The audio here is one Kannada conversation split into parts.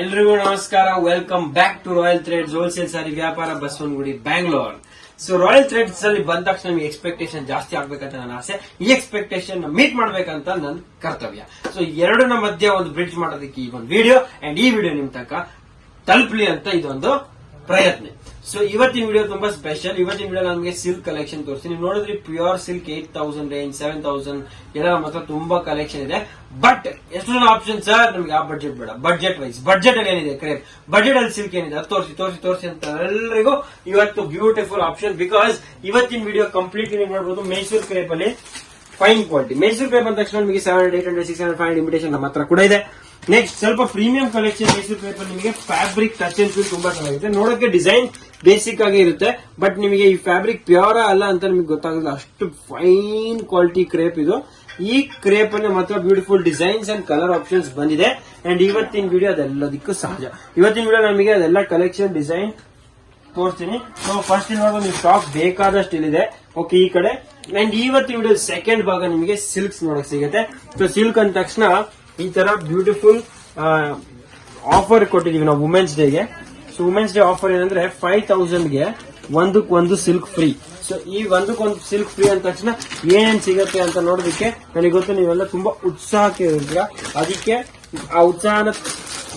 ಎಲ್ರಿಗೂ ನಮಸ್ಕಾರ. Welcome back to Royal Threads wholesale sari ವ್ಯಾಪಾರ, Basavanagudi, Bangalore. So Royal Threads ಅಲ್ಲಿ ಬಂದ ತಕ್ಷಣ ನಿಮಗೆ ಎಕ್ಸ್ಪೆಕ್ಟೇಷನ್ ಜಾಸ್ತಿ ಆಗ್ಬೇಕಂತ ನನ್ನ ಆಸೆ. ಈ ಎಕ್ಸ್ಪೆಕ್ಟೇಷನ್ ಮೀಟ್ ಮಾಡ್ಬೇಕಂತ ನನ್ನ ಕರ್ತವ್ಯ. ಸೊ ಎರಡನ ಮಧ್ಯೆ ಒಂದು ಬ್ರಿಡ್ಜ್ ಮಾಡೋದಕ್ಕೆ ಈ ಒಂದು ವಿಡಿಯೋ ಅಂಡ್ ಈ ವಿಡಿಯೋ ನಿಮ್ ತನಕ ತಲುಪಲಿ ಅಂತ ಇದೊಂದು ಪ್ರಯತ್ನ. ಸೊ ಇವತ್ತಿನ ವಿಡಿಯೋ ತುಂಬಾ ಸ್ಪೆಷಲ್. ಇವತ್ತಿನ ವಿಡಿಯೋ ನಮಗೆ ಸಿಲ್ಕ್ ಕಲೆಕ್ಷನ್ ತೋರಿಸ್ತೀನಿ. ನೀವು ನೋಡಿದ್ರಿ ಪ್ಯೂರ್ ಸಿಲ್ಕ್ 8000 ರೇಂಜ್, 7000 ಎಲ್ಲ ನಮ್ಮ ಹತ್ರ ತುಂಬಾ ಕಲೆಕ್ಷನ್ ಇದೆ. ಬಟ್ ಎಷ್ಟು ಜನ ಆಪ್ಷನ್ ಸರ್ ನಮ್ಗೆ ಆ ಬಡ್ಜೆಟ್ ಬೇಡ, ಬಡ್ಜೆಟ್ ವೈಸ್ ಬಡ್ಜೆಟ್ ಅಲ್ಲಿ ಏನಿದೆ ಕ್ರೇಪ್, ಬಡ್ಜೆಟ್ ಅಲ್ಲಿ ಸಿಲ್ಕ್ ಏನಿದೆ ಅದು ತೋರಿಸಿ ಅಂತ ಎಲ್ಲರಿಗೂ ಇವತ್ತು ಬ್ಯೂಟಿಫುಲ್ ಆಪ್ಷನ್. ಬಿಕಾಸ್ ಇವತ್ತಿನ ವಿಡಿಯೋ ಕಂಪ್ಲೀಟ್ಲಿ ನೀವು ನೋಡಬಹುದು ಮೈಸೂರು ಕ್ರೇಪ್ ಅಲ್ಲಿ ಫೈನ್ ಕ್ವಾಲಿಟಿ. ಮೈಸೂರು ಕ್ರೇಪ್ ಅಂದ ತಕ್ಷಣ ನಿಮಗೆ 700, 800, 600, 500 ಇಮಿಟೇಷನ್ ನಮ್ಮ ಹತ್ರ ಕೂಡ ಇದೆ. ನೆಕ್ಸ್ಟ್ ಸ್ವಲ್ಪ ಪ್ರೀಮಿಯಂ ಕಲೆಕ್ಷನ್ ಮೈಸೂರು ಕ್ರೇಪ್ ಅಲ್ಲಿ ನಿಮಗೆ ಫ್ಯಾಬ್ರಿಕ್ ಟಚ್ ಅಂಡ್ ಫೀಲ್ ತುಂಬಾ ಚೆನ್ನಾಗಿರುತ್ತೆ. ನೋಡೋಕೆ ಡಿಸೈನ್ ಬೇಸಿಕ್ ಆಗಿ ಇರುತ್ತೆ, ಬಟ್ ನಿಮಗೆ ಈ ಫ್ಯಾಬ್ರಿಕ್ ಪ್ಯೂರ್ ಅಲ್ಲ ಅಂತ ನಿಮಗೆ ಗೊತ್ತಾಗಲ್ಲ. ಅಷ್ಟು ಫೈನ್ ಕ್ವಾಲಿಟಿ ಕ್ರೇಪ್ ಇದು. ಈ ಕ್ರೇಪ್ ಅಲ್ಲಿ ಮಾತ್ರ beautiful designs and colour options ಬಂದಿದೆ. ಅಂಡ್ ಇವತ್ತಿನ ವಿಡಿಯೋ ಅದೆಲ್ಲದಕ್ಕೂ ಸಹಜ. ಇವತ್ತಿನ ವಿಡಿಯೋ ನಮಗೆ ಅದೆಲ್ಲ ಕಲೆಕ್ಷನ್ ಡಿಸೈನ್ ತೋರಿಸ್ತೀನಿ. ಸೊ ಫಸ್ಟ್ ನೋಡೋದು ನೀವು ಸ್ಟಾಕ್ ಬೇಕಾದಷ್ಟು ಇಲ್ಲಿದೆ. ಓಕೆ, ಈ ಕಡೆ ಅಂಡ್ ಇವತ್ತಿನ ವಿಡಿಯೋ ಸೆಕೆಂಡ್ ಭಾಗ ನಿಮಗೆ ಸಿಲ್ಕ್ಸ್ ನೋಡಕ್ ಸಿಗುತ್ತೆ. ಸೊ ಸಿಲ್ಕ್ ಅಂದ ತಕ್ಷಣ ಈ ತರ ಬ್ಯೂಟಿಫುಲ್ ಆಫರ್ ಕೊಟ್ಟಿದೀವಿ ನಾವು ವುಮೆನ್ಸ್ ಡೇಗೆ. ಸೊ ವುಮೆನ್ಸ್ ಡೇ ಆಫರ್ ಏನಂದ್ರೆ 5000ಗೆ ಒಂದಕ್ಕೊಂದು ಸಿಲ್ಕ್ ಫ್ರೀ. ಸೊ ಈ ಒಂದಕ್ಕೊಂದು ಸಿಲ್ಕ್ ಫ್ರೀ ಅಂದ ತಕ್ಷಣ ಏನೇನ್ ಸಿಗತ್ತೆ ಅಂತ ನೋಡೋದಕ್ಕೆ ನನಗೆ ಗೊತ್ತು ನೀವೆಲ್ಲ ತುಂಬಾ ಉತ್ಸಾಹಕ್ಕೆ ಇರ್ತೀರಾ. ಅದಕ್ಕೆ ಆ ಉತ್ಸಾಹನ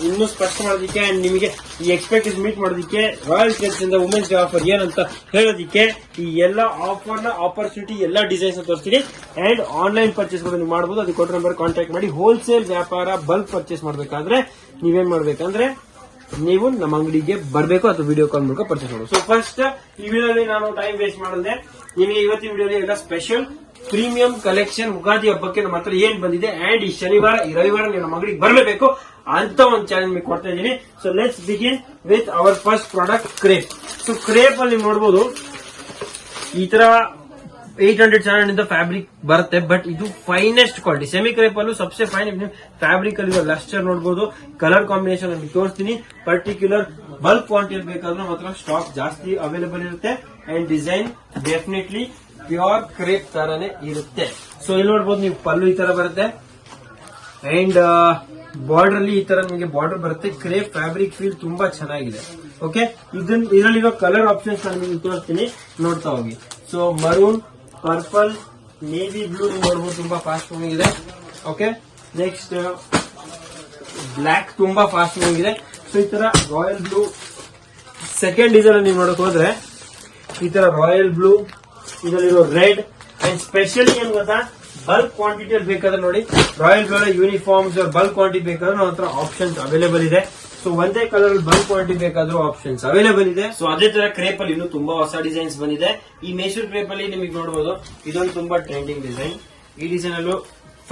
ಇನ್ನೂ ಸ್ಪಷ್ಟ ಮಾಡೋದಕ್ಕೆ ಅಂಡ್ ನಿಮಗೆ ಈ ಎಕ್ಸ್ಪೆಕ್ಟೇಷನ್ ಮೀಟ್ ಮಾಡೋದಕ್ಕೆ ರಾಯಲ್ ಥ್ರೆಡ್ಸ್ ಇಂದ ವುಮೆನ್ಸ್ ಡೇ ಆಫರ್ ಏನಂತ ಹೇಳೋದಕ್ಕೆ ಈ ಎಲ್ಲ ಆಫರ್ ನ ಆಪರ್ಚುನಿಟಿ ಎಲ್ಲ ಡಿಸೈನ್ಸ್ ತೋರಿಸ್ತೀನಿ. ಅಂಡ್ ಆನ್ಲೈನ್ ಪರ್ಚೇಸ್ ಕೂಡ ನೀವು ಮಾಡಬಹುದು. ಅದಕ್ಕೆ ಕೊಟ್ಟ ನಂಬರ್ ಕಾಂಟ್ಯಾಕ್ಟ್ ಮಾಡಿ. ಹೋಲ್ಸೇಲ್ ವ್ಯಾಪಾರ ಬಲ್ಕ್ ಪರ್ಚೇಸ್ ಮಾಡಬೇಕಾದ್ರೆ ನೀವೇನ್ ಮಾಡ್ಬೇಕಂದ್ರೆ ನೀವು ನಮ್ಮ ಅಂಗಡಿಗೆ ಬರಬೇಕು ಅಥವಾ ವಿಡಿಯೋ ಕಾಲ್ ಮೂಲಕ ಪರ್ಚೇಸ್ ಮಾಡಬೇಕು. ಸೊ ಫಸ್ಟ್ ಈ ವಿಡಿಯೋಲಿ ನಾನು ಟೈಮ್ ವೇಸ್ಟ್ ಮಾಡದೆ ನಿಮಗೆ ಇವತ್ತಿನ ವಿಡಿಯೋಲಿ ಎಲ್ಲ ಸ್ಪೆಷಲ್ ಪ್ರೀಮಿಯಂ ಕಲೆಕ್ಷನ್ ಉಗಾದಿ ಹಬ್ಬಕ್ಕೆ ನಮ್ಮ ಹತ್ರ ಏನ್ ಬಂದಿದೆ ಅಂಡ್ ಈ ಶನಿವಾರ ಈ ರವಿವಾರ ನೀವು ನಮ್ಮ ಅಂಗಡಿಗೆ ಬರಲೇಬೇಕು ಅಂತ ಒಂದು ಚಾಲೆಂಜ್ ನಿಮಗೆ ಕೊಡ್ತಾ ಇದ್ದೀನಿ. So let's begin with our first product crepe. So crepe ಅಲ್ಲಿ ನೋಡಬಹುದು ಈ ತರ 800, 700 ಫ್ಯಾಬ್ರಿಕ್ ಬರುತ್ತೆ. ಬಟ್ ಇದು ಫೈನೆಸ್ಟ್ ಕ್ವಾಲಿಟಿ. ಸೆಮಿ ಕ್ರೇಪ್ ಅಲ್ಲೂ ಸಬ್ಸೆ ಫೈನ್ ಫ್ಯಾಬ್ರಿಕ್ ಅಲ್ಲಿ ಲಸ್ಟರ್ ನೋಡಬಹುದು. ಕಲರ್ ಕಾಂಬಿನೇಷನ್ ಅಲ್ಲಿ ತೋರಿಸ್ತೀನಿ. ಪರ್ಟಿಕ್ಯುಲರ್ ಬಲ್ಕ್ ಕ್ವಾಂಟಿಟಿ ಬೇಕಾದ್ರೂ ಮಾತ್ರ ಸ್ಟಾಕ್ ಜಾಸ್ತಿ ಅವೈಲೇಬಲ್ ಇರುತ್ತೆ. And design definitely pure crepe ತರಾನೇ ಇರುತ್ತೆ. ಸೊ ಇಲ್ಲಿ ನೋಡಬಹುದು ನೀವು ಪಲ್ಲು ಈ ತರ ಬರುತ್ತೆ ಅಂಡ್ ಬಾರ್ಡರ್ ಅಲ್ಲಿ ಈ ತರ ನಿಮಗೆ ಬಾರ್ಡರ್ ಬರುತ್ತೆ. ಕ್ರೇಪ್ ಫ್ಯಾಬ್ರಿಕ್ ಫೀಲ್ ತುಂಬಾ ಚೆನ್ನಾಗಿದೆ. ಓಕೆ, ಇದರಲ್ಲಿರೋ ಕಲರ್ ಆಪ್ಷನ್ಸ್ ನಾನು ನಿಮಗೆ ತೋರಿಸ್ತೀನಿ, ನೋಡ್ತಾ ಹೋಗಿ. So maroon, purple, navy blue ನೋಡಬಹುದು ತುಂಬಾ ಫಾಸ್ಟ್ ಮೂವಿಂಗ್ ಇದೆ. ಓಕೆ, ನೆಕ್ಸ್ಟ್ ಬ್ಲಾಕ್ ತುಂಬಾ ಫಾಸ್ಟ್ ಮೂವಿಂಗ್ ಇದೆ. ಸೊ ಈ ತರ ರಾಯಲ್ ಬ್ಲೂ ಸೆಕೆಂಡ್ ಇದರಲ್ಲಿ ನೀವು ನೋಡಕ್ ಹೋದ್ರೆ ಈ ತರ ರಾಯಲ್ ಬ್ಲೂ, ಇದರಲ್ಲಿರೋ ರೆಡ್ ಅಂಡ್ ಸ್ಪೆಷಲಿ ಏನ್ ಗೊತ್ತಾ, ಬಲ್ಕ್ ಕ್ವಾಂಟಿಟಿ ಅಲ್ಲಿ ಬೇಕಾದ್ರೆ ನೋಡಿ royal blue uniforms bulk quantity ಬೇಕಾದ್ರೆ ನಮ್ಮ ಹತ್ರ ಆಪ್ಷನ್ಸ್ ಅವೈಲೇಬಲ್ ಇದೆ. ಸೊ ಒಂದೇ ಕಲರ್ ಬಲ್ಕ್ ಕ್ವಾಂಟಿಟಿ ಬೇಕಾದ್ರೂ ಆಪ್ಷನ್ಸ್ ಅವೈಲೇಬಲ್ ಇದೆ. ಸೊ ಅದೇ ತರ ಕ್ರೇಪ್ ಅಲ್ಲಿ ಇನ್ನೂ ತುಂಬಾ ಹೊಸ ಡಿಸೈನ್ಸ್ ಬಂದಿದೆ. ಈ ಮೈಸೂರು ಕ್ರೇಪ್ ಅಲ್ಲಿ ನಿಮಗೆ ನೋಡಬಹುದು ಇದೊಂದು ತುಂಬಾ ಟ್ರೆಂಡಿಂಗ್ ಡಿಸೈನ್. ಈ ಡಿಸೈನ್ ಅಲ್ಲೂ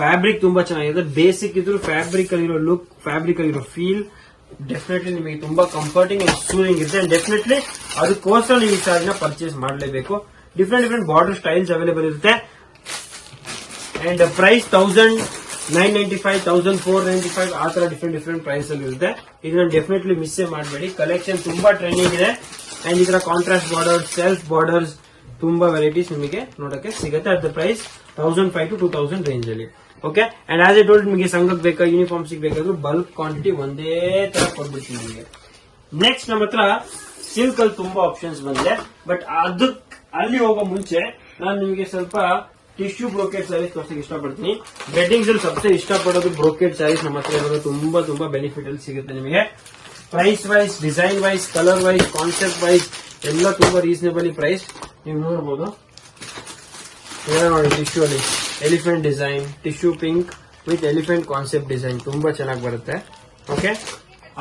ಫ್ಯಾಬ್ರಿಕ್ ತುಂಬಾ ಚೆನ್ನಾಗಿದೆ. ಬೇಸಿಕ್ ಇದ್ರು ಫ್ಯಾಬ್ರಿಕ್ ಅಲ್ಲಿರೋ ಲುಕ್, ಫ್ಯಾಬ್ರಿಕ್ ಅಲ್ಲಿರೋ ಫೀಲ್ ಡೆಫಿನೆಟ್ಲಿ ನಿಮಗೆ ತುಂಬಾ ಕಂಫರ್ಟಿಂಗ್ ಅಂಡ್ ಸೂರಿಂಗ್ ಇರುತ್ತೆ. ಅಂಡ್ ಡೆಫಿನೆಟ್ಲಿ ಅದಕ್ಕೋಸ್ಕರ ನೀವು ಈ ಸಾರಿನ ಪರ್ಚೇಸ್ ಮಾಡಲೇಬೇಕು. ಡಿಫ್ರೆಂಟ್ ಬಾರ್ಡರ್ ಸ್ಟೈಲ್ಸ್ ಅವೈಲೇಬಲ್ ಇರುತ್ತೆ. ಅಂಡ್ ಪ್ರೈಸ್ 1995, 1495 ಆ ತರ ಡಿಫ್ರೆಂಟ್ ಪ್ರೈಸ್ ಅಲ್ಲಿ ಇರುತ್ತೆ. ಇದನ್ನ ಡೆಫಿನೆಟ್ಲಿ ಮಿಸ್ ಮಾಡಬೇಡಿ. ಕಲೆಕ್ಷನ್ ತುಂಬಾ ಟ್ರೆಂಡಿಂಗ್ ಇದೆ. ಅಂಡ್ ಈ ತರ ಕಾಂಟ್ರಾಸ್ಟ್ ಬಾರ್ಡರ್, ಸೆಲ್ಫ್ ಬಾರ್ಡರ್ಸ್ ತುಂಬಾ ವೆರೈಟೀಸ್ ನಿಮಗೆ ನೋಡಕ್ಕೆ ಸಿಗುತ್ತೆ. At the price 1005 to 2000 range ಅಲ್ಲಿ. Okay, and as a told ನಿಮಗೆ ಸಂಘಕ್ಕೆ ಬೇಕಾ ಯೂನಿಫಾರ್ಮ್ ಸಿಗಬೇಕಾದ್ರೂ ಬಲ್ಕ್ ಕ್ವಾಂಟಿಟಿ ಒಂದೇ ತರ ಕೊಡ್ಬಿಡ್ತೀನಿ ನಿಮಗೆ. ನೆಕ್ಸ್ಟ್ ನಮ್ಮ ಹತ್ರ ಸಿಲ್ಕ್ ಅಲ್ಲಿ ತುಂಬಾ ಆಪ್ಷನ್ಸ್ ಬಂದಿದೆ. ಬಟ್ ಅಲ್ಲಿ ಹೋಗೋ ಮುಂಚೆ ನಾನು ನಿಮಗೆ ಸ್ವಲ್ಪ ಟಿಶ್ಯೂ ಬ್ರೋಕೆಟ್ ಸ್ಯಾರೀಸ್ ತೋರಿಸಕ್ಕೆ ಇಷ್ಟಪಡ್ತೀನಿ. ವೆಡ್ಡಿಂಗ್ಸ್ ಅಲ್ಲಿ ಸಬ್ಸೆ ಇಷ್ಟಪಡೋದು ಬ್ರೋಕೆಟ್ ಸ್ಯಾರೀಸ್ ನಮ್ಮ ಹತ್ರ ಇರೋದು ತುಂಬಾ ಬೆನಿಫಿಟ್ ಅಲ್ಲಿ ಸಿಗುತ್ತೆ ನಿಮಗೆ. Price wise, design wise, colour wise, concept wise ಎಲ್ಲ ತುಂಬಾ ರೀಸನೇಬಲ್ ಪ್ರೈಸ್. ನೀವು ನೋಡಬಹುದು ನೋಡಿ ಟಿಶ್ಯೂ ಅಲ್ಲಿ elephant design, tissue pink with elephant concept design ತುಂಬಾ ಚೆನ್ನಾಗಿ ಬರುತ್ತೆ. ಓಕೆ,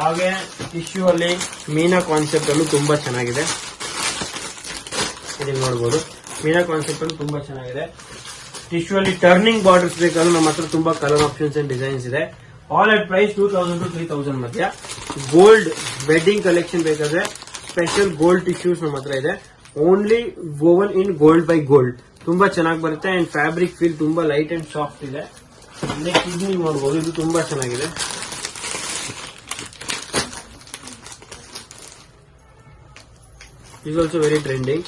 ಹಾಗೆ ಟಿಶ್ಯೂ ಅಲ್ಲಿ ಮೀನಾ ಕಾನ್ಸೆಪ್ಟ್ ಅಲ್ಲೂ ತುಂಬಾ ಚೆನ್ನಾಗಿದೆ. ಇಲ್ಲಿ ನೋಡಬಹುದು ಮೀನಾ ಕಾನ್ಸೆಪ್ಟ್ ಅಲ್ಲೂ ತುಂಬಾ ಚೆನ್ನಾಗಿದೆ. ಟಿಶ್ಯೂ ಅಲ್ಲಿ ಟರ್ನಿಂಗ್ ಬಾರ್ಡರ್ಸ್ ಬೇಕಾದ್ರೂ ನಮ್ಮ ಹತ್ರ ತುಂಬಾ ಕಲರ್ ಆಪ್ಷನ್ಸ್ ಅಂಡ್ ಡಿಸೈನ್ಸ್ ಇದೆ. ಆಲ್ ಅಟ್ ಪ್ರೈಸ್ 2000 to 3000 ಮಧ್ಯ. ಗೋಲ್ಡ್ ವೆಡ್ಡಿಂಗ್ ಕಲೆಕ್ಷನ್ ಬೇಕಾದ್ರೆ ಸ್ಪೆಷಲ್ ಗೋಲ್ಡ್ ಟಿಶ್ಯೂಸ್ ನಮ್ಮ ಹತ್ರ ಇದೆ. Only woven in gold by gold ತುಂಬಾ ಚೆನ್ನಾಗಿ ಬರುತ್ತೆ. ಅಂಡ್ ಫ್ಯಾಬ್ರಿಕ್ ಫೀಲ್ ತುಂಬಾ ಲೈಟ್ ಅಂಡ್ ಸಾಫ್ಟ್ ಇದೆ. ನೆಕ್ಸ್ಟ್ ಇದು ನೀವು ನೋಡಬಹುದು, ಇದು ತುಂಬಾ ಚೆನ್ನಾಗಿದೆ. Is also very trending.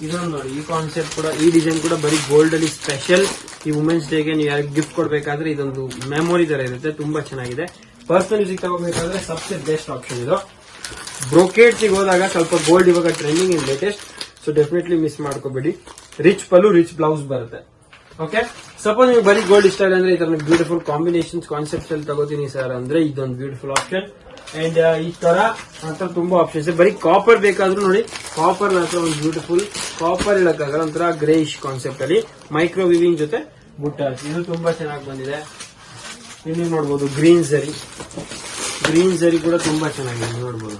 ಇದೊಂದು ನೋಡಿ, ಈ ಕಾನ್ಸೆಪ್ಟ್ ಕೂಡ, ಈ ಡಿಸೈನ್ ಕೂಡ ಬರೀ ಗೋಲ್ಡ್ ಅಲ್ಲಿ ಸ್ಪೆಷಲ್. ಈ ವುಮೆನ್ಸ್ ಡೇಗೆ ನೀವು ಯಾರಿಗೆ ಗಿಫ್ಟ್ ಕೊಡಬೇಕಾದ್ರೆ ಇದೊಂದು ಮೆಮೊರಿ ತರ ಇರುತ್ತೆ, ತುಂಬಾ ಚೆನ್ನಾಗಿದೆ. ಪರ್ಸನಲ್ ಯೂಸಿಗೆ ತಗೋಬೇಕಾದ್ರೆ ಸಬ್ಸೆ ಬೆಸ್ಟ್ ಆಪ್ಷನ್ ಇದು. ಬ್ರೋಕೇಡ್ಸಿಗೆ ಹೋದಾಗ ಸ್ವಲ್ಪ ಗೋಲ್ಡ್ ಇವಾಗ ಟ್ರೆಂಡಿಂಗ್ ಇನ್ ಲೇಟೆಸ್ಟ್, ಸೊ ಡೆಫಿನೆಟ್ಲಿ ಮಿಸ್ ಮಾಡ್ಕೋಬೇಡಿ. ರಿಚ್ ಪಲ್ಲು ರಿಚ್ ಬ್ಲೌಸ್ ಬರುತ್ತೆ. ಓಕೆ, ಸಪೋಸ್ ನೀವು ಬರೀ ಗೋಲ್ಡ್ ಇಷ್ಟ ಇಲ್ಲ ಅಂದ್ರೆ ಈ ತರ ಬ್ಯೂಟಿಫುಲ್ ಕಾಂಬಿನೇಷನ್ಸ್ ಕಾನ್ಸೆಪ್ಟ್ ಅಲ್ಲಿ ತಗೋತೀನಿ ಸರ್ ಅಂದ್ರೆ ಇದೊಂದು ಬ್ಯೂಟಿಫುಲ್ ಆಪ್ಷನ್. ಅಂಡ್ ಈ ತರ ಹತ್ರ ತುಂಬಾ ಆಪ್ಷನ್ಸ್. ಬರೀ ಕಾಪರ್ ಬೇಕಾದ್ರೂ ನೋಡಿ, ಕಾಪರ್ ಹತ್ರ ಒಂದು ಬ್ಯೂಟಿಫುಲ್ ಕಾಪರ್ ಹೇಳಕ್ಕಾಗಲ್ಲ, ಒಂಥರ ಗ್ರೇಯಿಶ್ ಕಾನ್ಸೆಪ್ಟ್ ಅಲ್ಲಿ ಮೈಕ್ರೋ ವಿವಿಂಗ್ ಜೊತೆ ಬುಟ್ಟಾಸ್, ಇದು ತುಂಬಾ ಚೆನ್ನಾಗಿ ಬಂದಿದೆ. ಇಲ್ಲಿ ನೋಡ್ಬೋದು ಗ್ರೀನ್ ಝರಿ ಕೂಡ ತುಂಬಾ ಚೆನ್ನಾಗಿದೆ ನೋಡ್ಬೋದು.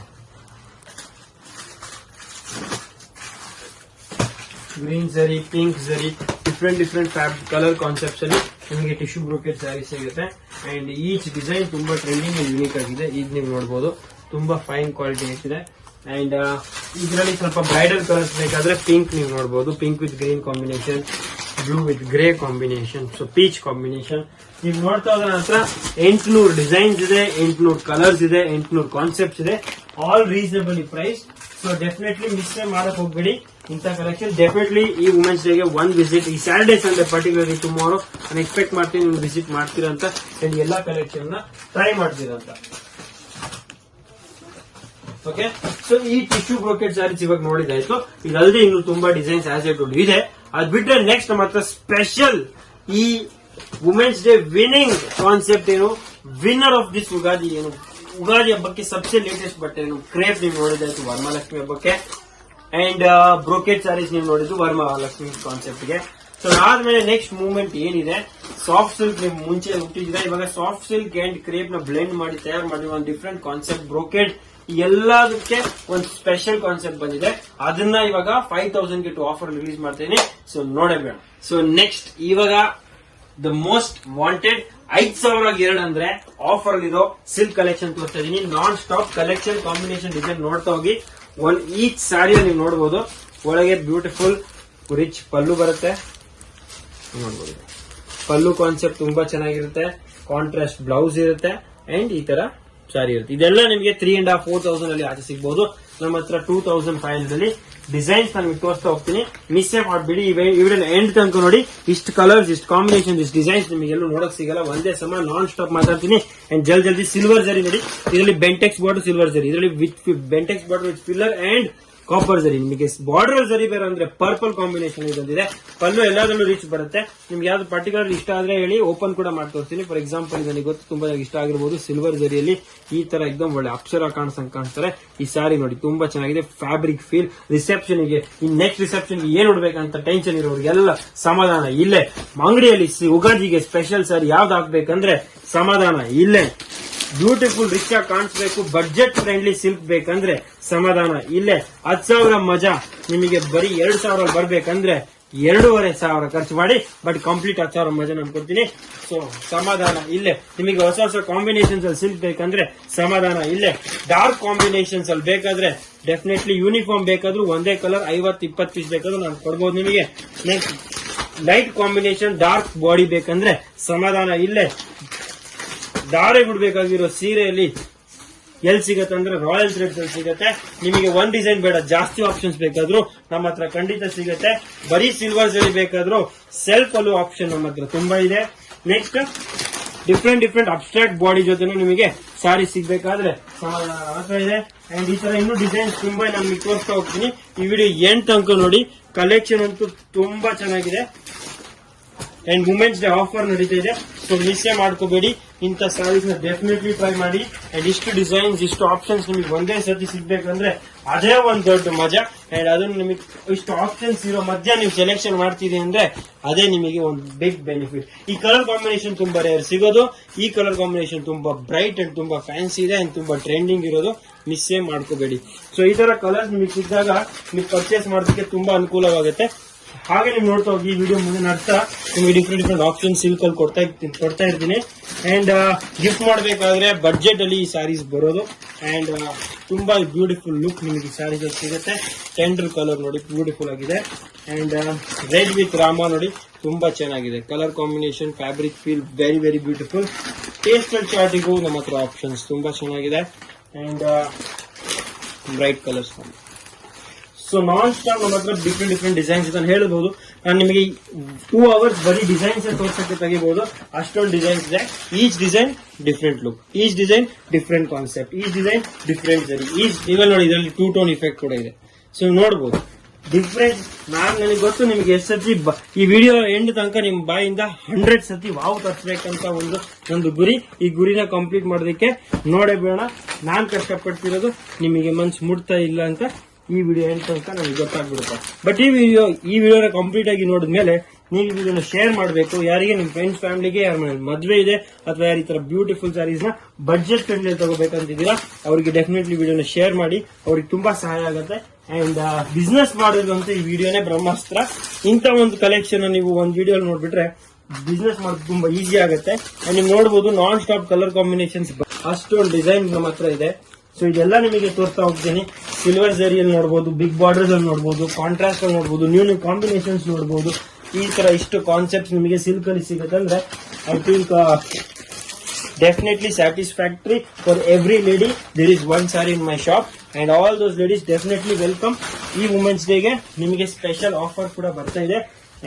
ಗ್ರೀನ್ ಝರಿ, ಪಿಂಕ್ ಝರಿ, ಡಿಫ್ರೆಂಟ್ ಕಲರ್ ಕಾನ್ಸೆಪ್ಟ್ಸ್ ಅಲ್ಲಿ ನಿಮಗೆ ಟಿಶ್ಯೂ ಬ್ರೋಕೆಟ್ ಸ್ಯಾರಿ ಸಿಗುತ್ತೆ. ಅಂಡ್ ಈಚ್ ಡಿಸೈನ್ ತುಂಬಾ ಟ್ರೆಂಡಿಂಗ್ ಅಂಡ್ ಯೂನಿಕ್ ಆಗಿದೆ. ಈಗ ನೀವು ನೋಡಬಹುದು ತುಂಬಾ ಫೈನ್ ಕ್ವಾಲಿಟಿ ಇಟ್ಟಿದೆ. ಅಂಡ್ ಇದರಲ್ಲಿ ಸ್ವಲ್ಪ ಬ್ರೈಡಲ್ ಕಲರ್ಸ್ ಬೇಕಾದ್ರೆ ಪಿಂಕ್ ನೀವು ನೋಡಬಹುದು, pink with green combination, blue with grey combination, so peach combination. ನೀವು ನೋಡ್ತಾ ಹೋದ ನಂತರ 800 ಡಿಸೈನ್ಸ್ ಇದೆ, 800 ಕಲರ್ಸ್ ಇದೆ, 800 ಕಾನ್ಸೆಪ್ಟ್ಸ್ ಇದೆ, all reasonably price. So definitely miss ಮಾಡಕ್ ಹೋಗ್ಬೇಡಿ ಇಂಥ ಕಲೆಕ್ಷನ್. ಡೆಫಿನೆಟ್ಲಿ ಈ ವುಮೆನ್ಸ್ ಡೇಗೆ ಒಂದ್ ವಿಸಿಟ್, ಈ ಸ್ಯಾಟರ್ಡೇ ಸಂಡೇ ಪರ್ಟಿಕ್ಯುಲರ್ಲಿ ಟುಮಾರೋ ನಾನು ಎಕ್ಸ್ಪೆಕ್ಟ್ ಮಾಡ್ತೀನಿ ನೀವು ವಿಸಿಟ್ ಮಾಡ್ತೀರಾ ಅಂತ, ಅಂಡ್ ಎಲ್ಲಾ ಕಲೆಕ್ಷನ್ ನ ಟ್ರೈ ಮಾಡ್ತೀರಾ ಅಂತ. ಓಕೆ, ಸೊ ಈ ಟಿಶ್ಯೂ ಬ್ರೋಕೆಟ್ ಸ್ಯಾರೀಸ್ ಇವಾಗ ನೋಡಿದಾಯ್ತು. ಇದಲ್ಲದೆ ಇನ್ನು ತುಂಬಾ ಡಿಸೈನ್ಸ್ ಆಸ್ ಎ ಇದೆ. ಅದ್ ಬಿಟ್ರೆ ನೆಕ್ಸ್ಟ್ ನಮ್ಮ ಹತ್ರ ಸ್ಪೆಷಲ್ ಈ ವುಮೆನ್ಸ್ ಡೇ ವಿನ್ನಿಂಗ್ ಕಾನ್ಸೆಪ್ಟ್ ಏನು, ವಿನ್ನರ್ ಆಫ್ ದಿಸ್ ಯುಗಾದಿ ಏನು, ಯುಗಾದಿ ಹಬ್ಬಕ್ಕೆ ಸಬ್ಸೆ ಲೇಟೆಸ್ಟ್ ಬಟ್ಟೆ ಏನು, ಕ್ರೇಪ್ ನೀವು ನೋಡಿದಾಯ್ತು ವರಮಹಾಲಕ್ಷ್ಮಿ ಹಬ್ಬಕ್ಕೆ. ಅಂಡ್ ಬ್ರೋಕೆಟ್ ಸ್ಯಾರೀಸ್ ನೀವು ನೋಡಿದ್ದು ವರಮಹಾಲಕ್ಷ್ಮಿ ಕಾನ್ಸೆಪ್ಟ್ ಗೆ. ಸೊ ಅದಾದ್ಮೇಲೆ ನೆಕ್ಸ್ಟ್ ಮೂವ್ಮೆಂಟ್ ಏನಿದೆ, ಸಾಫ್ಟ್ ಸಿಲ್ಕ್ ನೀವು ಮುಂಚೆ ಹುಟ್ಟಿದ್ರೆ ಇವಾಗ ಸಾಫ್ಟ್ ಸಿಲ್ಕ್ ಅಂಡ್ ಕ್ರೇಪ್ ನ ಬ್ಲೆಂಡ್ ಮಾಡಿ ತಯಾರು ಮಾಡಿ ಒಂದು ಡಿಫ್ರೆಂಟ್ ಕಾನ್ಸೆಪ್ಟ್ ಬ್ರೋಕೆಟ್ ಎಲ್ಲದಕ್ಕೆ ಒಂದು ಸ್ಪೆಷಲ್ ಕಾನ್ಸೆಪ್ಟ್ ಬಂದಿದೆ. ಅದನ್ನ ಇವಾಗ 5000 ಗೆ ಆಫರ್ ರಿಲೀಸ್ ಮಾಡ್ತೀನಿ, ಸೊ ನೋಡಬೇಡ. ಸೊ ನೆಕ್ಸ್ಟ್ ಇವಾಗ ದ ಮೋಸ್ಟ್ ವಾಂಟೆಡ್ 5000 ಅಂದ್ರೆ ಆಫರ್ ಇರೋ ಸಿಲ್ಕ್ ಕಲೆಕ್ಷನ್ ತೋರಿಸ್ತಾ ಇದೀನಿ. Non stop collection combination design ನೋಡ್ತಾ ಹೋಗಿ. ಈಚ್ ಸ್ಯಾರಿ ನೀವು ನೋಡಬಹುದು, ಒಳಗೆ ಬ್ಯೂಟಿಫುಲ್ ರಿಚ್ ಪಲ್ಲು ಬರುತ್ತೆ ನೋಡಬಹುದು. ಪಲ್ಲು ಕಾನ್ಸೆಪ್ಟ್ ತುಂಬಾ ಚೆನ್ನಾಗಿರುತ್ತೆ, ಕಾಂಟ್ರಾಸ್ಟ್ ಬ್ಲೌಸ್ ಇರುತ್ತೆ ಅಂಡ್ ಈ ತರ ಸಾರಿ ಇರುತ್ತೆ. ಇದೆಲ್ಲ ನಿಮಗೆ 3,500-4,000 ಅಲ್ಲಿ ಆಚೆ ಸಿಗಬಹುದು. ನಮ್ಮ ಹತ್ರ 2,500 ಅಲ್ಲಿ ಡಿಸೈನ್ಸ್ ನಾನು ತೋರಿಸ್ತಾ ಹೋಗ್ತೀನಿ, ಮಿಸ್ ಮಾಡಬೇಡಿ. ಇವಿಡಲ್ಲಿ ಎಂಡ್ ತನಕ ನೋಡಿ. ಇಷ್ಟು ಕಲರ್ಸ್, ಇಷ್ಟು ಕಾಂಬಿನೇಷನ್, ಇಷ್ಟು ಡಿಸೈನ್ಸ್ ನಿಮಗೆಲ್ಲೂ ನೋಡಕ್ ಸಿಗಲ್ಲ. ಒಂದೇ ಸಮ ನಾನ್ ಸ್ಟಾಪ್ ಮಾತಾಡ್ತೀನಿ. ಅಂಡ್ ಜಲ್ದಿ ಸಿಲ್ವರ್ ಜರಿ ನೋಡಿ, ಇದರಲ್ಲಿ ಬೆಂಟೆಕ್ಸ್ ಬಾರ್ಡರ್ ಸಿಲ್ವರ್ ಜರಿ, ಇದರಲ್ಲಿ with Bentex border with filler and copper ಜರಿ. ನಿಮಗೆ ಬಾರ್ಡರ್ ಜರಿ ಬೇರೆ ಅಂದ್ರೆ ಪರ್ಪಲ್ ಕಾಂಬಿನೇಷನ್ ಬಂದಿದೆ. ಪಲ್ಲು ಎಲ್ಲದರಲ್ಲೂ ರಿಚ್ ಬರುತ್ತೆ. ನಿಮ್ಗೆ ಯಾವ್ದು ಪರ್ಟಿಕ್ಯುಲರ್ ಇಷ್ಟ ಆದ್ರೆ ಹೇಳಿ, ಓಪನ್ ಕೂಡ ಮಾಡಿ ತೋರಿಸ್ತೀನಿ. ಫಾರ್ ಎಕ್ಸಾಂಪಲ್ ನನಗೆ ಗೊತ್ತು ತುಂಬಾ ಇಷ್ಟ ಆಗಿರ್ಬೋದು, ಸಿಲ್ವರ್ ಜರಿಯಲ್ಲಿ ಈ ತರ ಎಕ್ದಮ್ ಒಳ್ಳೆ ಅಕ್ಷರ ಕಾಣಿಸ್ತಾರೆ. ಈ ಸಾರಿ ನೋಡಿ ತುಂಬಾ ಚೆನ್ನಾಗಿದೆ, ಫ್ಯಾಬ್ರಿಕ್ ಫೀಲ್. ರಿಸೆಪ್ಷನ್ ಗೆ ಈ ನೆಕ್ಸ್ಟ್ ರಿಸೆಪ್ಷನ್ ಗೆ ಏನ್ ಉಡ್ಬೇಕಂತ ಟೆನ್ಷನ್ ಇರೋರಿಗೆಲ್ಲ ಸಮಾಧಾನ ಇಲ್ಲೇ. ಅಂಗಡಿಯಲ್ಲಿ ಯುಗಾದಿಗೆ ಸ್ಪೆಷಲ್ ಸಾರಿ ಯಾವ್ದು ಹಾಕ್ಬೇಕಂದ್ರೆ ಸಮಾಧಾನ ಇಲ್ಲೇ. ಬ್ಯೂಟಿಫುಲ್ ರಿಚ್ ಆಗಿ ಕಾಣಿಸ್ಬೇಕು, ಬಡ್ಜೆಟ್ ಫ್ರೆಂಡ್ಲಿ ಸಿಲ್ಕ್ ಬೇಕಂದ್ರೆ ಸಮಾಧಾನ ಇಲ್ಲೇ. 10,000 ಮಜಾ ನಿಮಗೆ ಬರೀ 2,000 ಬರ್ಬೇಕಂದ್ರೆ 2,500 ಖರ್ಚು ಮಾಡಿ, ಬಟ್ ಕಂಪ್ಲೀಟ್ 10,000 ಮಜಾ ನಾನು ಕೊಡ್ತೀನಿ. ಸೊ ಸಮಾಧಾನ ಇಲ್ಲೇ. ನಿಮಗೆ ಹೊಸ ಕಾಂಬಿನೇಷನ್ಸ್ ಅಲ್ಲಿ ಸಿಲ್ಕ್ ಬೇಕಂದ್ರೆ ಸಮಾಧಾನ ಇಲ್ಲೇ. ಡಾರ್ಕ್ ಕಾಂಬಿನೇಷನ್ಸ್ ಅಲ್ಲಿ ಬೇಕಾದ್ರೆ ಡೆಫಿನೆಟ್ಲಿ ಯೂನಿಫಾರ್ಮ್ ಬೇಕಾದ್ರೂ ಒಂದೇ ಕಲರ್ 50-20 ಪೀಸ್ ಬೇಕಾದ್ರೂ ನಾನು ಕೊಡ್ಬೋದು ನಿಮಗೆ. Next light combination dark body ಬೇಕಂದ್ರೆ ಸಮಾಧಾನ ಇಲ್ಲೇ. ದಾರೆ ಬಿಡ್ಬೇಕಾಗಿರೋ ಸೀರೆಯಲ್ಲಿ ಎಲ್ಲಿ ಸಿಗತ್ತೆ ಅಂದ್ರೆ ರಾಯಲ್ ಥ್ರೆಡ್ಸ್ ಅಲ್ಲಿ ಸಿಗತ್ತೆ. ನಿಮಗೆ ಒಂದ್ ಡಿಸೈನ್ ಬೇಡ, ಜಾಸ್ತಿ ಆಪ್ಷನ್ಸ್ ಬೇಕಾದ್ರೂ ನಮ್ಮ ಹತ್ರ ಖಂಡಿತ ಸಿಗತ್ತೆ. ಬರೀ ಸಿಲ್ವರ್ಸ್ ಅಲ್ಲಿ ಬೇಕಾದ್ರೂ ಸೆಲ್ಫ್ ಅಲ್ಲೂ ಆಪ್ಷನ್ ನಮ್ಮ ಹತ್ರ ತುಂಬಾ ಇದೆ. ನೆಕ್ಸ್ಟ್ ಡಿಫ್ರೆಂಟ್ ಅಬ್ಸ್ಟ್ರಾಕ್ಟ್ ಬಾಡಿ ಜೊತೆ ನಿಮಗೆ ಸಾರಿ ಸಿಗ್ಬೇಕಾದ್ರೆ ಸಮಾಧಾನ ಇದೆ. ಅಂಡ್ ಈ ತರ ಇನ್ನೂ ಡಿಸೈನ್ಸ್ ತುಂಬಾ ನಾನು ತೋರಿಸ್ತಾ ಹೋಗ್ತೀನಿ. ಈ ವಿಡಿಯೋ ಎಂಡ್ ತನಕ ನೋಡಿ. ಕಲೆಕ್ಷನ್ ಅಂತೂ ತುಂಬಾ ಚೆನ್ನಾಗಿದೆ. ಅಂಡ್ ವುಮೆನ್ಸ್ ಡೇ ಆಫರ್ ನಡೀತಾ ಇದೆ, ಸೊ ಮಿಸ್ ಮಾಡ್ಕೋಬೇಡಿ. ಇಂಥ ಸ್ಯಾರೀಸ್ ನ ಡೆಫಿನೆಟ್ಲಿ ಟ್ರೈ ಮಾಡಿ. ಅಂಡ್ ಇಷ್ಟು ಡಿಸೈನ್ಸ್, ಇಷ್ಟು ಆಪ್ಷನ್ಸ್ ನಿಮಗೆ ಒಂದೇ ಸರ್ತಿ ಸಿಗ್ಬೇಕಂದ್ರೆ ಅದೇ ಒಂದು ದೊಡ್ಡ ಮಜಾ. ಅಂಡ್ ಅದನ್ನು ನಿಮಗೆ ಇಷ್ಟು ಆಪ್ಷನ್ಸ್ ಇರೋ ಮಧ್ಯ ನೀವು ಸೆಲೆಕ್ಷನ್ ಮಾಡ್ತೀರಿ ಅಂದ್ರೆ ಅದೇ ನಿಮಗೆ ಒಂದು ಬಿಗ್ ಬೆನಿಫಿಟ್. ಈ ಕಲರ್ ಕಾಂಬಿನೇಷನ್ ತುಂಬಾ ರೇರ್ ಸಿಗೋದು. ಈ ಕಲರ್ ಕಾಂಬಿನೇಷನ್ ತುಂಬಾ ಬ್ರೈಟ್ ಅಂಡ್ ತುಂಬಾ ಫ್ಯಾನ್ಸಿ ಇದೆ ಅಂಡ್ ತುಂಬಾ ಟ್ರೆಂಡಿಂಗ್ ಇರೋದು, ಮಿಸ್ಸೇ ಮಾಡ್ಕೋಬೇಡಿ. ಸೊ ಈ ತರ ಕಲರ್ಸ್ ನಿಮಗೆ ಸಿಕ್ಕಿದಾಗ ನೀವು ಪರ್ಚೇಸ್ ಮಾಡೋದಕ್ಕೆ ತುಂಬಾ ಅನುಕೂಲವಾಗುತ್ತೆ. ಹಾಗೆ ನೀವು ನೋಡ್ತಾ ಹೋಗಿ, ವಿಡಿಯೋ ಮುಂದೆ ನಡ್ತಾ ನಿಮಗೆ ಡಿಫ್ರೆಂಟ್ ಆಪ್ಷನ್ ಸಿಲ್ಕ್ ಅಲ್ಲಿ ಕೊಡ್ತಾ ಇರ್ತೀನಿ. ಅಂಡ್ ಗಿಫ್ಟ್ ಮಾಡಬೇಕಾದ್ರೆ ಬಡ್ಜೆಟ್ ಅಲ್ಲಿ ಈ ಸ್ಯಾರೀಸ್ ಬರೋದು. ಅಂಡ್ ತುಂಬಾ ಬ್ಯೂಟಿಫುಲ್ ಲುಕ್ ನಿಮಗೆ ಸ್ಯಾರೀಸ್ ಸಿಗುತ್ತೆ. ಟೆಂಡರ್ ಕಲರ್ ನೋಡಿ ಬ್ಯೂಟಿಫುಲ್ ಆಗಿದೆ. ಅಂಡ್ ರೆಡ್ ವಿತ್ ರಾಮ ನೋಡಿ ತುಂಬಾ ಚೆನ್ನಾಗಿದೆ. Colour combination, fabric feel very very beautiful. Pastel ಚಾರ್ಟಿಗೂ ನಮ್ಮ ಹತ್ರ ಆಪ್ಷನ್ಸ್ ತುಂಬಾ ಚೆನ್ನಾಗಿದೆ. And bright colours. So non stop ನಮ್ಮ ಹತ್ರ ಡಿಫ್ರೆಂಟ್ ಡಿಸೈನ್ಸ್ ಅಂತ ಹೇಳ್ಬಹುದು. ನಾನು ನಿಮಗೆ 2 hours ಬರೀ ಡಿಸೈನ್ಸ್ ತೋರ್ಸಕ್ಕೆ ತೆಗಿಬಹುದು, ಅಷ್ಟೊಂದು ಡಿಸೈನ್ಸ್ ಇದೆ. Each design different look, each design different concept, each design different ಸರಿ. ಇವಾಗ ನೋಡಿ ಇದರಲ್ಲಿ 2 tone ಇಫೆಕ್ಟ್ ಕೂಡ ಇದೆ. ಸೊ ನೋಡ್ಬೋದು ಡಿಫ್ರೆಂಟ್. ನನಗೆ ಗೊತ್ತು ನಿಮ್ಗೆ ಎಷ್ಟು ಸತಿ ಈ ವಿಡಿಯೋ ಎಂಡ್ ತನಕ ನಿಮ್ ಬಾಯಿಂದ 100 ಸತಿ ವಾವ್ ತರ್ಸ್ಬೇಕಂತ ಒಂದು ಗುರಿ. ಈ ಗುರಿನ ಕಂಪ್ಲೀಟ್ ಮಾಡೋದಕ್ಕೆ ನೋಡೇ ಬೇಡ ನಾನ್ ಕಷ್ಟಪಡ್ತಿರೋದು ನಿಮಗೆ ಮನ್ಸು ಮುಟ್ತಾ ಇಲ್ಲ ಅಂತ ಈ ವಿಡಿಯೋ ಎಂಡ್ ತನಕ ನನಗೆ ಗೊತ್ತಾಗ್ಬಿಡುತ್ತೆ. ಬಟ್ ಈ ವಿಡಿಯೋನ ಕಂಪ್ಲೀಟ್ ಆಗಿ ನೋಡಿದ್ಮೇಲೆ ನೀವು ಈ ವಿಡಿಯೋನ ಶೇರ್ ಮಾಡಬೇಕು. ಯಾರಿಗೆ ನಿಮ್ ಫ್ರೆಂಡ್ಸ್ ಫ್ಯಾಮಿಲಿಗೆ ಯಾರ ಮದುವೆ ಇದೆ ಅಥವಾ ಯಾರು ಈ ತರ ಬ್ಯೂಟಿಫುಲ್ ಸ್ಯಾರೀಸ್ ನ ಬಡ್ಜೆಟ್ ಫ್ರೆಂಡ್ಲಿ ತಗೋಬೇಕಂತಿದ್ದೀರಾ ಅವ್ರಿಗೆ ಡೆಫಿನೆಟ್ಲಿ ವಿಡಿಯೋನ ಶೇರ್ ಮಾಡಿ, ಅವ್ರಿಗೆ ತುಂಬಾ ಸಹಾಯ ಆಗುತ್ತೆ. ಅಂಡ್ ಬಿಸ್ನೆಸ್ ಮಾಡೋದಂತೂ ಈ ವಿಡಿಯೋನೇ ಬ್ರಹ್ಮಾಸ್ತ್ರ. ಇಂಥ ಒಂದು ಕಲೆಕ್ಷನ್ ನೀವು ಒಂದು ವಿಡಿಯೋ ನೋಡ್ಬಿಟ್ರೆ ಬಿಸ್ನೆಸ್ ಮಾಡೋದು ತುಂಬಾ ಈಸಿ ಆಗುತ್ತೆ. ಅಂಡ್ ನೀವು ನೋಡಬಹುದು ನಾನ್ ಸ್ಟಾಪ್ ಕಲರ್ ಕಾಂಬಿನೇಷನ್ಸ್ ಅಷ್ಟೊಂದು ಡಿಸೈನ್ ನಮ್ಮ ಹತ್ರ ಇದೆ. ಸೊ ಇದೆಲ್ಲ ನಿಮಗೆ ತೋರಿಸ್ತಾ ಹೋಗ್ತೀನಿ. ಸಿಲ್ವರ್ ಜರಿಯಲ್ಲಿ ನೋಡಬಹುದು, ಬಿಗ್ ಬಾರ್ಡರ್ಸ್ ಅಲ್ಲಿ ನೋಡಬಹುದು, ಕಾಂಟ್ರಾಸ್ಟ್ ಅಲ್ಲಿ ನೋಡಬಹುದು, ನ್ಯೂ ಕಾಂಬಿನೇಷನ್ಸ್ ನೋಡಬಹುದು. ಈ ತರ ಇಷ್ಟು ಕಾನ್ಸೆಪ್ಟ್ ನಿಮಗೆ ಸಿಲ್ಕ್ ಅಲ್ಲಿ ಸಿಗುತ್ತೆ ಅಂದ್ರೆ I think definitely satisfactory for every lady. There is one saree in my shop and all those ladies definitely welcome. ಈ ವುಮೆನ್ಸ್ ಡೇಗೆ ನಿಮಗೆ ಸ್ಪೆಷಲ್ ಆಫರ್ ಕೂಡ ಬರ್ತಾ ಇದೆ.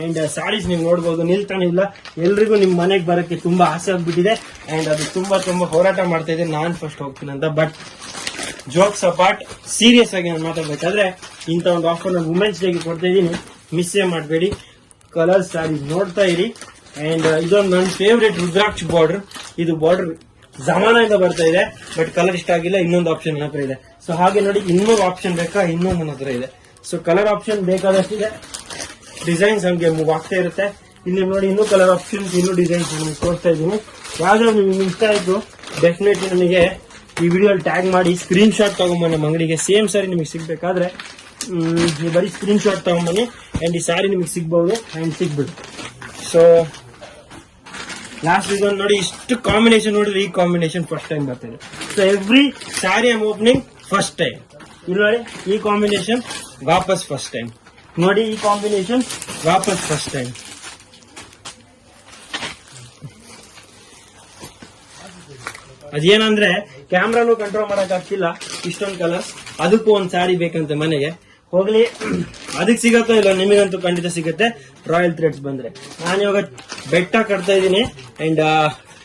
ಅಂಡ್ ಸಾರೀಸ್ ನೀವು ನೋಡಬಹುದು ನಿಲ್ತಾನೆ ಇಲ್ಲ. ಎಲ್ರಿಗೂ ನಿಮ್ ಮನೆಗೆ ಬರಕ್ಕೆ ತುಂಬಾ ಆಸೆ ಆಗ್ಬಿಟ್ಟಿದೆ ಅಂಡ್ ಅದು ತುಂಬಾ ಹೋರಾಟ ಮಾಡ್ತಾ ಇದೆ ನಾನ್ ಫಸ್ಟ್ ಹೋಗ್ತೀನಿ ಅಂತ. ಬಟ್ ಜೋಕ್ಸ್ ಅಪಾರ್ಟ್, ಸೀರಿಯಸ್ ಆಗಿ ನಾನು ಮಾತಾಡ್ಬೇಕಾದ್ರೆ ಇಂಥ ಒಂದು ಆಫರ್ ನಾನು ವುಮೆನ್ಸ್ ಡೇಗೆ ಕೊಡ್ತಾ ಇದ್ದೀನಿ. ಮಿಸ್ಸೇ ಮಾಡಬೇಡಿ. ಕಲರ್ ಸ್ಯಾರೀಸ್ ನೋಡ್ತಾ ಇರಿ. ಅಂಡ್ ಇದೊಂದು ನನ್ನ ಫೇವ್ರೇಟ್ ರುದ್ರಾಕ್ಷ ಬಾರ್ಡರ್. ಇದು ಬಾರ್ಡರ್ ಜಮಾನಿಂದ ಬರ್ತಾ ಇದೆ, ಬಟ್ ಕಲರ್ ಇಷ್ಟ ಆಗಿಲ್ಲ. ಇನ್ನೊಂದು ಆಪ್ಷನ್ ನನ್ನ ಹತ್ರ ಇದೆ. ಸೊ ಹಾಗೆ ನೋಡಿ ಇನ್ನೊಂದು ಆಪ್ಷನ್ ಬೇಕಾ, ಇನ್ನೊಂದು ನನ್ನ ಹತ್ರ ಇದೆ. ಸೊ ಕಲರ್ ಆಪ್ಷನ್ ಬೇಕಾದಷ್ಟಿದೆ, ಡಿಸೈನ್ಸ್ ಹಂಗೆ ಮೂವ್ ಆಗ್ತಾ ಇರುತ್ತೆ. ಇಲ್ಲಿ ನೋಡಿ ಇನ್ನೂ ಕಲರ್ ಆಪ್ಷನ್ಸ್, ಇನ್ನೂ ಡಿಸೈನ್ಸ್ ನಿಮಗೆ ತೋರಿಸ್ತಾ ಇದ್ದೀನಿ. ಯಾವ್ದಾದ್ರು ನಿಮ್ಗೆ ಇಷ್ಟ ಆಯ್ತು ಡೆಫಿನೆಟ್ಲಿ ನನಗೆ ಈ ವಿಡಿಯೋ ಟ್ಯಾಗ್ ಮಾಡಿ ಸ್ಕ್ರೀನ್ ಶಾಟ್ ತಗೊಂಬನ್ನಿ. ನಮ್ಮ ಅಂಗಡಿಗೆ ಸೇಮ್ ಸಾರಿ ನಿಮಗೆ ಸಿಗ್ಬೇಕಾದ್ರೆ ಬರೀ ಸ್ಕ್ರೀನ್ ಶಾಟ್ ತಗೊಂಬನ್ನಿ ಅಂಡ್ ಈ ಸಾರಿ ನಿಮಗೆ ಸಿಗ್ಬಹುದು ಅಂಡ್ ಸಿಗ್ಬಿಡು. ಸೊ ಲಾಸ್ಟ್ ಇದೊಂದು ನೋಡಿ, ಇಷ್ಟು ಕಾಂಬಿನೇಷನ್ ನೋಡಿದ್ರೆ ಈ ಕಾಂಬಿನೇಷನ್ ಫಸ್ಟ್ ಟೈಮ್ ಬರ್ತಿದೆ. So every sari I am opening first time. ಇಲ್ಲಿ ನೋಡಿ ಈ ಕಾಂಬಿನೇಷನ್ ವಾಪಸ್ ಫಸ್ಟ್ ಟೈಮ್, ನೋಡಿ ಈ ಕಾಂಬಿನೇಷನ್ ವಾಪಸ್ ಫಸ್ಟ್ ಟೈಮ್. ಅದೇನಂದ್ರೆ ಕ್ಯಾಮ್ರಾನು ಕಂಟ್ರೋಲ್ ಮಾಡಕ್ ಆಗ್ತಿಲ್ಲ, ಇಷ್ಟೊಂದು ಕಲರ್ಸ್. ಅದಕ್ಕೂ ಒಂದ್ ಸ್ಯಾರಿ ಬೇಕಂತೆ ಮನೆಗೆ. ಹೋಗ್ಲಿ, ಅದಕ್ಕೆ ಸಿಗತ್ತೋ ಇಲ್ಲ, ನಿಮಗಂತೂ ಖಂಡಿತ ಸಿಗುತ್ತೆ ರಾಯಲ್ ಥ್ರೆಡ್ಸ್ ಬಂದ್ರೆ. ನಾನು ಇವಾಗ ಬೆಟ್ಟ ಕಟ್ತಾ ಇದ್ದೀನಿ ಅಂಡ್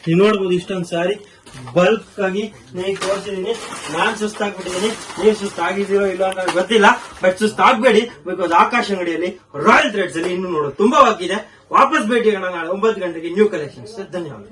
ನೀವು ನೋಡ್ಬೋದು ಇಷ್ಟೊಂದು ಸಾರಿ ಬಲ್ಕ್ ಆಗಿ ನೀವು ತೋರಿಸಿದೀನಿ. ನಾನ್ ಸುಸ್ತಾಗ್ಬಿಟ್ಟಿದ್ದೀನಿ, ನೀವು ಸುಸ್ತಾಗಿದ್ದೀರೋ ಇಲ್ಲ ಅಂತ ಗೊತ್ತಿಲ್ಲ, ಬಟ್ ಸುಸ್ತಾಗ್ಬೇಡಿ. ಬಿಕಾಸ್ ಆಕಾಶ್ ಅಂಗಡಿಯಲ್ಲಿ ರಾಯಲ್ ಥ್ರೆಡ್ಸ್ ಅಲ್ಲಿ ಇನ್ನು ನೋಡೋದು ತುಂಬಾ ಬಾಕಿ ಇದೆ. ವಾಪಸ್ ಭೇಟಿ ಆಗೋಣ ನಾಳೆ 9 ಗಂಟೆಗೆ ನ್ಯೂ ಕಲೆಕ್ಷನ್ಸ್. ಧನ್ಯವಾದ.